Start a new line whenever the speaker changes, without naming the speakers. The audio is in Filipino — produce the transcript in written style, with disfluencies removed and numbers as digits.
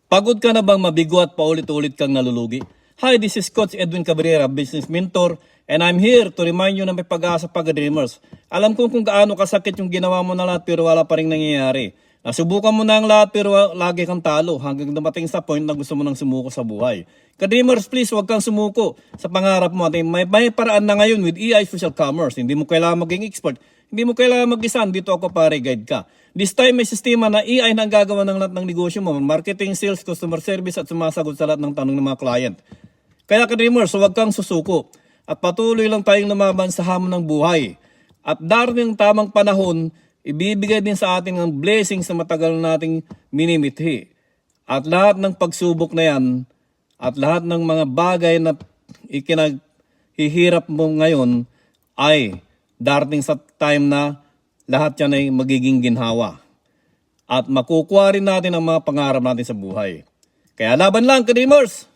Pagod ka na bang mabigo at paulit-ulit kang nalulugi? Hi, this is Coach Edwin Cabrera, business mentor, and I'm here to remind you na may pag-asa pag-dreamers. Alam ko kung gaano kasakit yung ginawa mo na lahat pero wala pa rin nangyayari. Nasubukan mo na ang lahat pero lagi kang talo hanggang dumating sa point na gusto mo nang sumuko sa buhay. Ka-dreamers, please huwag kang sumuko sa pangarap mo. May paraan na ngayon with AI Social Commerce. Hindi mo kailangan maging expert. Hindi mo kailangan mag-isa. Dito ako pare, guide ka. This time may sistema na AI na ang gagawa ng lahat ng negosyo mo. Marketing, sales, customer service at sumasagot sa lahat ng tanong ng mga client. Kaya ka-dreamers, huwag kang susuko. At patuloy lang tayong lumaban sa hamon ng buhay. At darating ang tamang panahon, ibibigay din sa atin ang blessings na matagal nating minimithi. At lahat ng pagsubok na yan, at lahat ng mga bagay na ikinaghihirap mo ngayon, ay darating sa time na lahat yan ay magiging ginhawa. At makukuha rin natin ang mga pangarap natin sa buhay. Kaya laban lang, ka-dreamers!